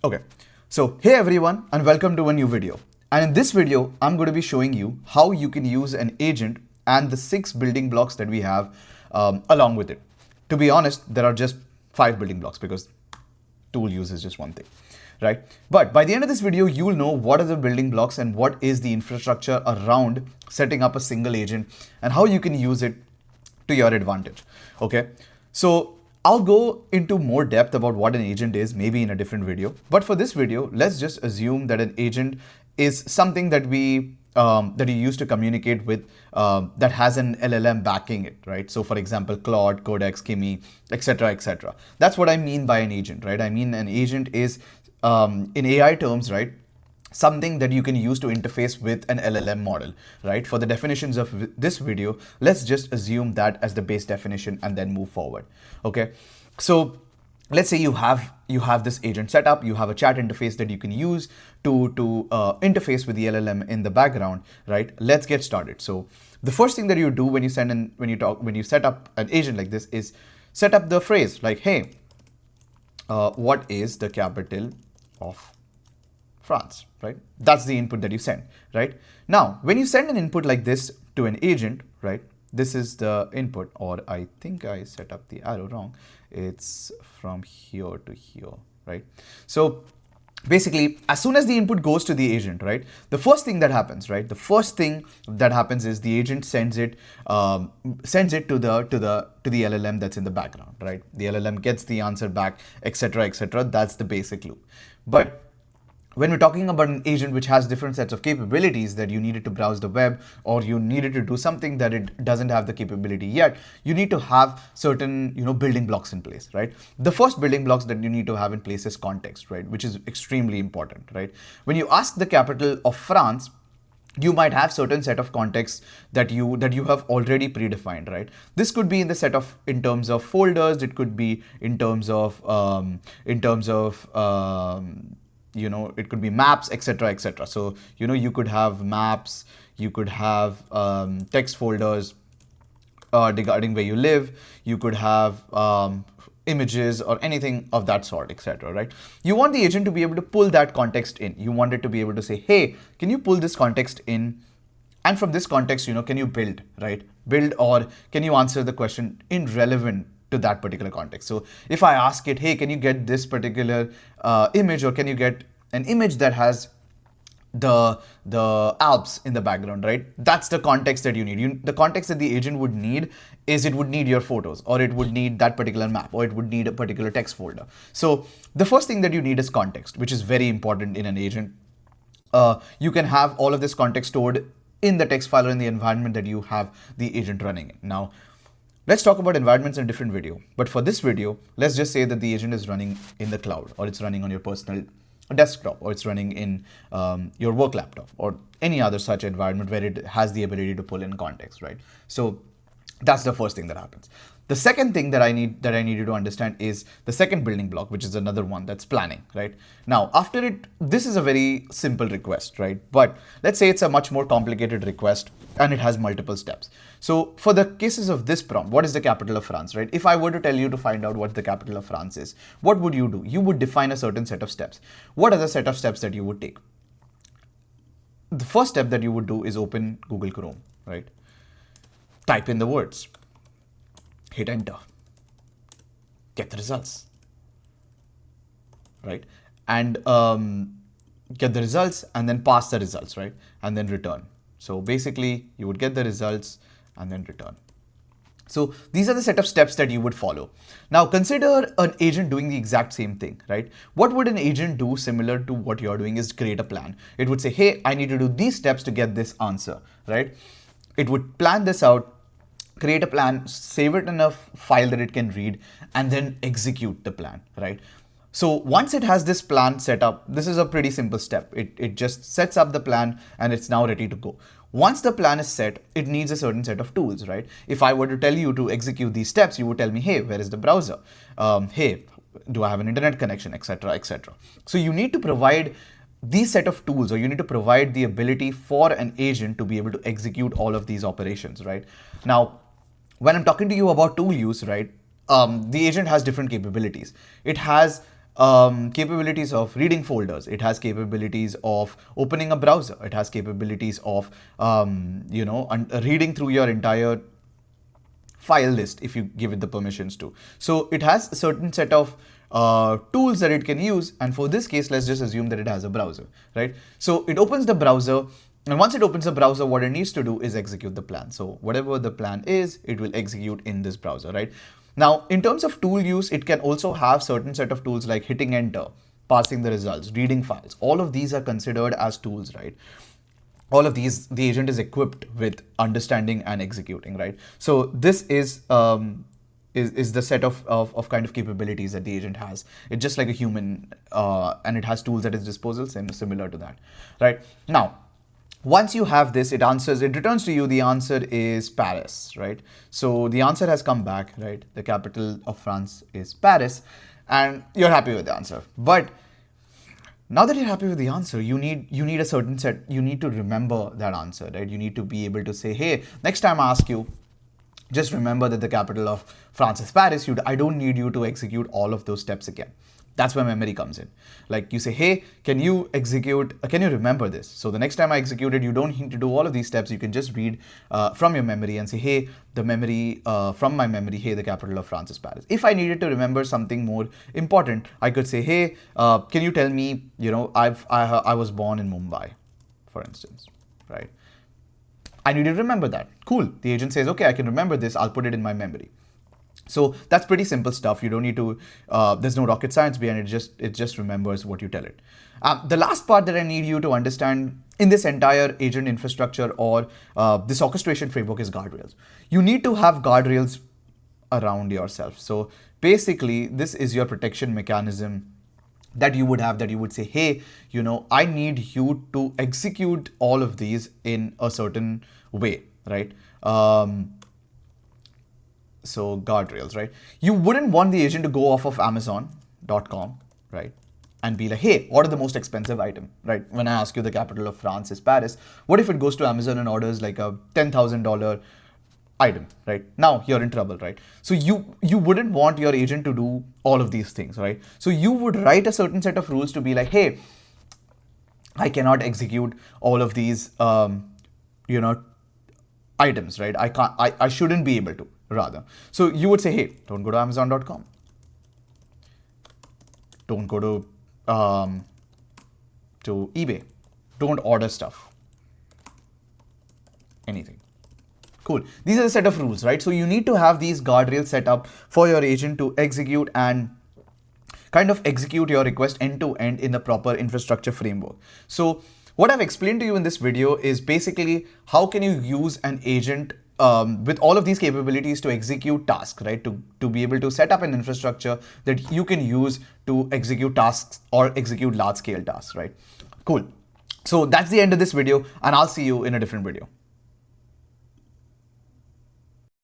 Okay, so hey everyone and welcome to a new video. And in this video, I'm going to be showing you how you can use an agent and the 6 building blocks that we have along with it. To be honest, there are just 5 building blocks because tool use is just one thing, right? But by the end of this video, you will know what are the building blocks and what is the infrastructure around setting up a single agent and how you can use it to your advantage. Okay, so I'll go into more depth about what an agent is, maybe in a different video. But for this video, let's just assume that an agent is something that that you use to communicate with that has an LLM backing it, right? So for example, Claude, Codex, Kimi, etc., etc. That's what I mean by an agent, right? I mean an agent is in AI terms, right? Something that you can use to interface with an LLM model, right? For the definitions of this video, let's just assume that as the base definition and then move forward. Okay, so let's say you have this agent set up, you have a chat interface that you can use to interface with the LLM in the background, right? Let's get started. So the first thing that you do when you set up an agent like this is set up the phrase like, hey, what is the capital of France, right? That's the input that you send, right? Now, when you send an input like this to an agent, right? This is the input, or I think I set up the arrow wrong. It's from here to here, right? So basically, as soon as the input goes to the agent, right? The first thing that happens, right? The first thing that happens is the agent sends it to the LLM that's in the background, right? The LLM gets the answer back, etc., etc. That's the basic loop. But when we're talking about an agent which has different sets of capabilities that you needed to browse the web or you needed to do something that it doesn't have the capability yet, you need to have certain building blocks in place, right? The first building blocks that you need to have in place is context, right? Which is extremely important, right? When you ask the capital of France, you might have certain set of contexts that you have already predefined, right? This could be in terms of folders. It could be in terms of it could be maps, etc., etc. So you could have maps, you could have text folders regarding where you live, you could have images or anything of that sort, etc., right? You want the agent to be able to pull that context in. You want it to be able to say, hey, can you pull this context in, and from this context, can you build, right? Build, or can you answer the question in relevant to that particular context. So if I ask it, hey, can you get this particular image, or can you get an image that has the Alps in the background, right? That's the context that you need. The context that the agent would need is it would need your photos, or it would need that particular map, or it would need a particular text folder. So the first thing that you need is context, which is very important in an agent. You can have all of this context stored in the text file or in the environment that you have the agent running in. Now, let's talk about environments in a different video. But for this video, let's just say that the agent is running in the cloud, or it's running on your personal desktop, or it's running in your work laptop, or any other such environment where it has the ability to pull in context, right? So that's the first thing that happens. The second thing that I need you to understand is the second building block, which is another one, that's planning, right? Now, after it, this is a very simple request, right? But let's say it's a much more complicated request and it has multiple steps. So for the cases of this prompt, what is the capital of France, right? If I were to tell you to find out what the capital of France is, what would you do? You would define a certain set of steps. What are the set of steps that you would take? The first step that you would do is open Google Chrome, right? Type in the words, hit enter, get the results, right? And get the results and then pass the results, right? And then return. So basically you would get the results and then return. So these are the set of steps that you would follow. Now consider an agent doing the exact same thing, right? What would an agent do similar to what you're doing is create a plan. It would say, hey, I need to do these steps to get this answer, right? It would plan this out, create a plan, save it in a file that it can read, and then execute the plan, right? So once it has this plan set up, this is a pretty simple step. It just sets up the plan and it's now ready to go. Once the plan is set, it needs a certain set of tools, right? If I were to tell you to execute these steps, you would tell me, hey, where is the browser? Hey, do I have an internet connection, etc., etc. So you need to provide these set of tools, or you need to provide the ability for an agent to be able to execute all of these operations, right? Now, when I'm talking to you about tool use, right, the agent has different capabilities. It has capabilities of reading folders. It has capabilities of opening a browser. It has capabilities of, reading through your entire file list if you give it the permissions to. So it has a certain set of tools that it can use. And for this case, let's just assume that it has a browser, right? So it opens the browser. And once it opens the browser, what it needs to do is execute the plan. So whatever the plan is, it will execute in this browser, right? Now, in terms of tool use, it can also have certain set of tools like hitting enter, parsing the results, reading files. All of these are considered as tools, right? All of these, the agent is equipped with understanding and executing, right? So this is the set of kind of capabilities that the agent has. It's just like a human, and it has tools at its disposal, similar to that, right? Now, once you have this, it returns to you, the answer is Paris, right? So the answer has come back, right? The capital of France is Paris, and you're happy with the answer. But now that you're happy with the answer, you need a certain set, you need to remember that answer, right? You need to be able to say, hey, next time I ask you, just remember that the capital of France is Paris. I don't need you to execute all of those steps again. That's where memory comes in. Like you say, hey, can you remember this? So the next time I execute it, you don't need to do all of these steps. You can just read from your memory and say, hey, from my memory, hey, the capital of France is Paris. If I needed to remember something more important, I could say, hey, can you tell me, I was born in Mumbai, for instance, right? I need to remember that. Cool. The agent says, okay, I can remember this. I'll put it in my memory. So that's pretty simple stuff. You don't need to, there's no rocket science behind it. It just remembers what you tell it. The last part that I need you to understand in this entire agent infrastructure or this orchestration framework is guardrails. You need to have guardrails around yourself. So basically, this is your protection mechanism that you would have, that you would say, hey, I need you to execute all of these in a certain way, right? So guardrails, right? You wouldn't want the agent to go off of Amazon.com, right? And be like, hey, order the most expensive item, right? When I ask you the capital of France is Paris, what if it goes to Amazon and orders like a $10,000 item, right? Now you're in trouble, right? So you wouldn't want your agent to do all of these things, right? So you would write a certain set of rules to be like, hey, I cannot execute all of these, items, right? I shouldn't be able to, rather. So you would say, hey, don't go to Amazon.com. Don't go to eBay. Don't order stuff. Anything. Cool. These are the set of rules, right? So you need to have these guardrails set up for your agent to execute and kind of execute your request end to end in the proper infrastructure framework. So what I've explained to you in this video is basically how can you use an agent with all of these capabilities to execute tasks, right? To be able to set up an infrastructure that you can use to execute tasks or execute large scale tasks, right? Cool. So that's the end of this video, and I'll see you in a different video.